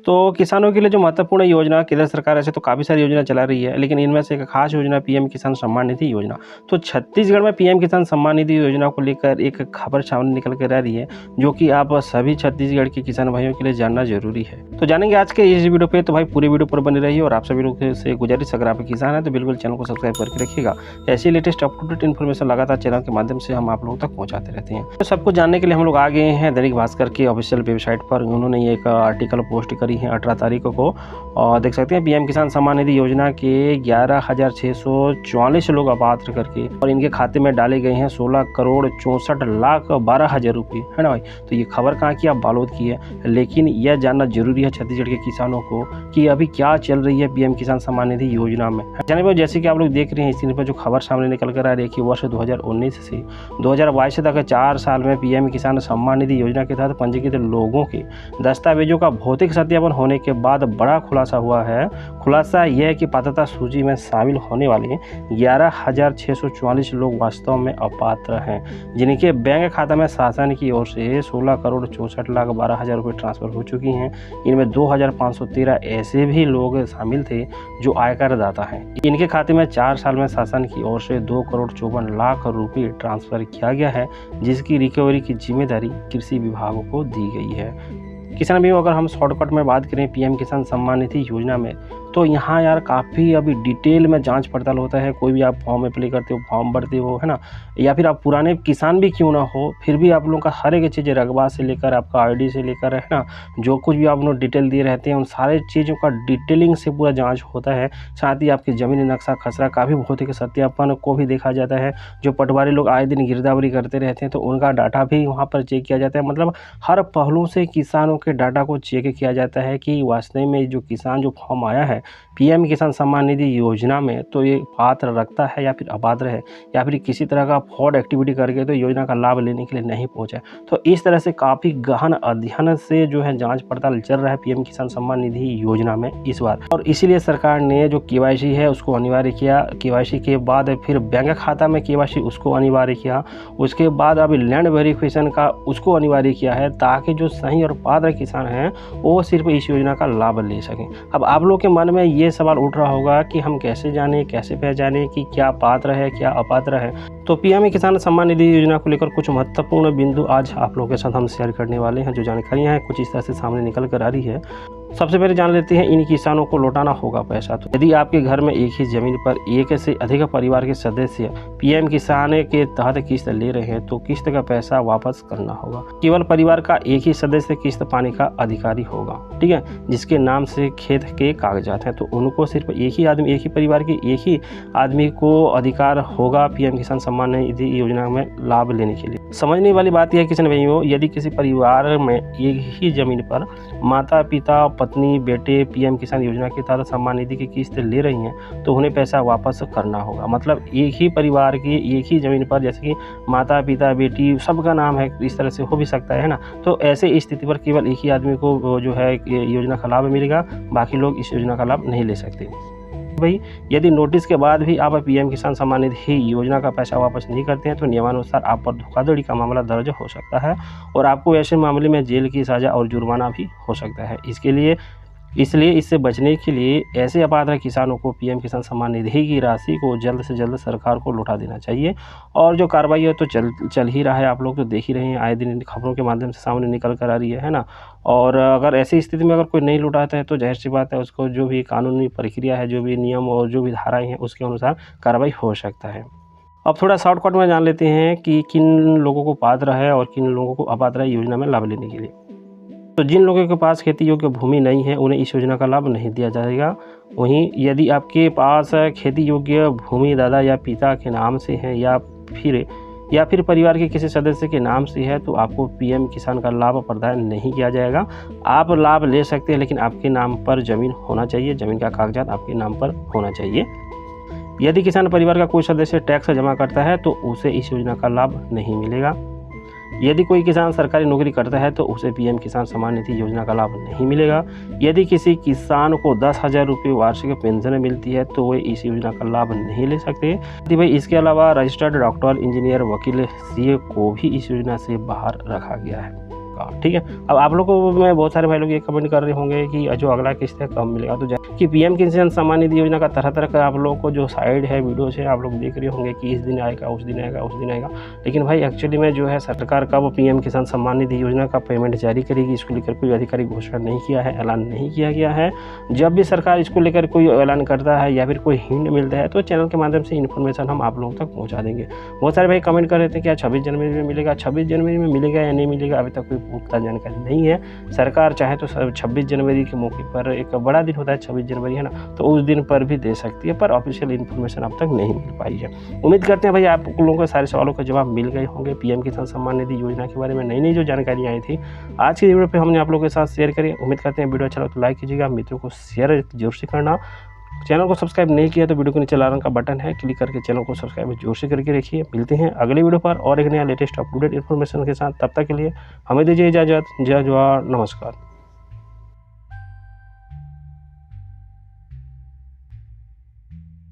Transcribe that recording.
तो किसानों के लिए जो महत्वपूर्ण योजना केंद्र सरकार ऐसे तो काफ़ी सारी योजना चला रही है, लेकिन इनमें से एक खास योजना पीएम किसान सम्मान निधि योजना। तो छत्तीसगढ़ में पीएम किसान सम्मान निधि योजना को लेकर एक खबर सामने निकल कर आ रही है, जो कि आप सभी छत्तीसगढ़ के किसान भाइयों के लिए जानना जरूरी है। तो जानेंगे आज के इस वीडियो पे, तो भाई पूरे वीडियो पर बने रहिए। और आप सभी लोग से गुजारिश, अगर आप किसान हैं तो बिल्कुल चैनल को सब्सक्राइब करके रखिएगा। ऐसी latest up to date information लगातार चैनल के माध्यम से हम आप लोगों तक पहुँचाते रहते हैं। तो सबको जानने के लिए हम लोग आ गए हैं दैनिक भास्कर के ऑफिशियल वेबसाइट पर। उन्होंने एक आर्टिकल पोस्ट करी है 18 तारीख को, और देख सकते हैं पीएम किसान सम्मान निधि योजना के 11,644 लोग अपात्र करके और इनके खाते में डाले गए हैं 16,64,12,000 रुपये, है ना भाई। तो ये खबर कहाँ की, आप बालोद की है, लेकिन यह जानना जरूरी है छत्तीसगढ़ के किसानों को कि अभी क्या चल रही है पीएम किसान सम्मान निधि योजना में। जाने भाई, जैसे कि आप लोग देख रहे हैं स्क्रीन पर जो खबर सामने निकल कर आ रही है कि वर्ष 2019 से 2022 तक 4 साल में पीएम किसान सम्मान निधि योजना के तहत पंजीकृत लोगों के दस्तावेजों का भौतिक सत्यापन होने के बाद बड़ा खुलासा हुआ है। खुलासा यह है कि पात्रता सूची में शामिल होने वाले 11,644 लोग वास्तव में अपात्र हैं, जिनके बैंक खाता में शासन की ओर से 16,64,12,000 रुपये ट्रांसफर हो चुकी हैं। इनमें 2,513 ऐसे भी लोग शामिल थे जो आयकर दाता हैं। इनके खाते में 4 साल में शासन की ओर से 2,54,00,000 रुपये ट्रांसफर किया गया है, जिसकी रिकवरी की जिम्मेदारी कृषि विभाग को दी गई है। किसान भाइयों, अगर हम शॉर्टकट में बात करें पीएम किसान सम्मान निधि योजना में, तो यहाँ यार काफ़ी अभी डिटेल में जांच पड़ताल होता है। कोई भी आप फॉर्म अप्लाई करते हो, फॉर्म भरते हो, है ना, या फिर आप पुराने किसान भी क्यों ना हो, फिर भी आप लोगों का हर एक चीज़, रकबा से लेकर आपका आईडी से लेकर, है ना, जो कुछ भी आप लोग डिटेल दिए रहते हैं उन सारे चीज़ों का डिटेलिंग से पूरा जाँच होता है। साथ ही आपकी ज़मीनी नक्शा खसरा का भी भौतिक सत्यापन को भी देखा जाता है। जो पटवारी लोग आए दिन गिरदावरी करते रहते हैं तो उनका डाटा भी वहाँ पर चेक किया जाता है। मतलब हर पहलू से किसानों के डाटा को चेक किया जाता है कि वास्तव में जो किसान जो फॉर्म आया है पीएम किसान सम्मान निधि योजना में, तो ये पात्र रखता है या फिर अपात्र है, या फिर किसी तरह का फ्रॉड एक्टिविटी करके तो योजना का लाभ लेने के लिए नहीं पहुंचा। तो इस तरह से काफ़ी गहन अध्ययन से जो है जांच पड़ताल चल रहा है पीएम किसान सम्मान निधि योजना में इस बार। और इसीलिए सरकार ने जो केवाईसी है उसको अनिवार्य किया। केवाईसी के बाद फिर बैंक खाता में केवाईसी उसको अनिवार्य किया। उसके बाद अभी लैंड वेरिफिकेशन का उसको अनिवार्य किया है, ताकि जो सही और पात्र किसान हैं वो सिर्फ इस योजना का लाभ ले सकें। अब आप लोग के मन में ये सवाल उठ रहा होगा कि हम कैसे जाने, कैसे पहचाने कि क्या पात्र है क्या अपात्र है। तो पीएम किसान सम्मान निधि योजना को लेकर कुछ महत्वपूर्ण बिंदु आज आप लोगों के साथ हम शेयर करने वाले हैं। जो जानकारियां हैं कुछ इस तरह से सामने निकल कर आ रही है। सबसे पहले जान लेते हैं, इन किसानों को लौटाना होगा पैसा। तो यदि आपके घर में एक ही जमीन पर एक से अधिक परिवार के सदस्य पीएम किसान के तहत किस्त ले रहे हैं तो किस्त का पैसा वापस करना होगा। केवल परिवार का एक ही सदस्य किस्त पाने का अधिकारी होगा, ठीक है, जिसके नाम से खेत के कागजात हैं। तो उनको सिर्फ एक ही आदमी, एक ही परिवार के एक ही आदमी को अधिकार होगा पीएम किसान सम्मान निधि योजना में लाभ लेने के लिए। समझने वाली बात यह है किसान भाइयों, यदि किसी परिवार में एक ही जमीन पर माता पिता पत्नी बेटे पीएम किसान योजना के तहत सम्मान निधि की किस्त ले रही हैं तो उन्हें पैसा वापस करना होगा। मतलब एक ही परिवार की एक ही जमीन पर, जैसे कि माता पिता बेटी सबका नाम है, इस तरह से हो भी सकता है ना। तो ऐसे स्थिति पर केवल एक ही आदमी को जो है योजना का लाभ मिलेगा, बाकी लोग इस योजना का लाभ नहीं ले सकते। भाई, यदि नोटिस के बाद भी आप पीएम किसान सम्मान निधि योजना का पैसा वापस नहीं करते हैं तो नियमानुसार आप पर धोखाधड़ी का मामला दर्ज हो सकता है और आपको ऐसे मामले में जेल की सजा और जुर्माना भी हो सकता है। इसलिए इससे बचने के लिए ऐसे अपात्र किसानों को पीएम किसान सम्मान निधि की राशि को जल्द से जल्द सरकार को लौटा देना चाहिए। और जो कार्रवाई है तो चल ही रहा है, आप लोग तो देख ही रहे हैं, आए दिन खबरों के माध्यम से सामने निकल कर आ रही है ना। और अगर ऐसी स्थिति में अगर कोई नहीं लौटाता है तो जाहिर सी बात है उसको जो भी कानूनी प्रक्रिया है, जो भी नियम और जो भी धाराएँ हैं उसके अनुसार कार्रवाई हो सकता है। अब थोड़ा शॉर्टकट में जान लेते हैं कि किन लोगों को पात्र है और किन लोगों को अपात्र है योजना में लाभ लेने के लिए। तो जिन लोगों के पास खेती योग्य भूमि नहीं है उन्हें इस योजना का लाभ नहीं दिया जाएगा। वहीं यदि आपके पास खेती योग्य भूमि दादा या पिता के नाम से है या फिर परिवार के किसी सदस्य के नाम से है तो आपको पीएम किसान का लाभ प्रदान नहीं किया जाएगा। आप लाभ ले सकते हैं, लेकिन आपके नाम पर ज़मीन होना चाहिए, ज़मीन का कागजात आपके नाम पर होना चाहिए। यदि किसान परिवार का कोई सदस्य टैक्स जमा करता है तो उसे इस योजना का लाभ नहीं मिलेगा। यदि कोई किसान सरकारी नौकरी करता है तो उसे पीएम किसान सम्मान निधि योजना का लाभ नहीं मिलेगा। यदि किसी किसान को 10,000 रुपये वार्षिक पेंशन मिलती है तो वे इस योजना का लाभ नहीं ले सकते। यदि भाई इसके अलावा रजिस्टर्ड डॉक्टर, इंजीनियर, वकील, सीए को भी इस योजना से बाहर रखा गया है। का, ठीक है। अब आप लोग को मैं बहुत सारे भाई लोग ये कमेंट कर रहे होंगे कि जो अगला किस्त है कब मिलेगा, तो कि पीएम किसान सम्मान निधि योजना का तरह तरह का आप लोगों को जो साइड है वीडियोस है आप लोग देख रहे होंगे कि इस दिन आएगा, उस दिन आएगा, उस दिन आएगा। लेकिन भाई एक्चुअली में जो है सरकार कब पीएम किसान सम्मान निधि योजना का पेमेंट जारी करेगी, इसको लेकर कोई आधिकारिक घोषणा नहीं किया है, ऐलान नहीं किया गया है। जब भी सरकार इसको लेकर कोई ऐलान करता है या फिर कोई हिंट मिलता है तो चैनल के माध्यम से इन्फॉर्मेशन हम आप लोगों तक पहुँचा देंगे। बहुत सारे भाई कमेंट कर रहे थे कि 26 जनवरी में मिलेगा, 26 जनवरी में मिलेगा या नहीं मिलेगा, अभी तक कोई पुख्ता जानकारी नहीं है। सरकार चाहे तो 26 जनवरी के मौके पर, एक बड़ा दिन होता है 26 जनवरी है ना, तो उस दिन पर भी दे सकती है, पर ऑफिशियल इन्फॉर्मेशन अब तक नहीं मिल पाई है। उम्मीद करते हैं भाई आप लोगों को सारे सवालों का जवाब मिल गए होंगे। पीएम किसान सम्मान निधि योजना के बारे में नई नई जो जानकारी आई थी आज की वीडियो पे हमने आप लोगों के साथ शेयर करी। उम्मीद करते हैं वीडियो अच्छा लगा तो लाइक कीजिएगा, मित्रों को शेयर जरूर से करना। चैनल को सब्सक्राइब नहीं किया तो वीडियो के नीचे लाल रंग का बटन है, क्लिक करके चैनल को सब्सक्राइब जोर से करके रखिए। मिलते हैं अगले वीडियो पर और एक नया लेटेस्ट अपडेट इन्फॉर्मेशन के साथ। तब तक के लिए हमें दीजिए इजाजत। जय जवाहर, नमस्कार।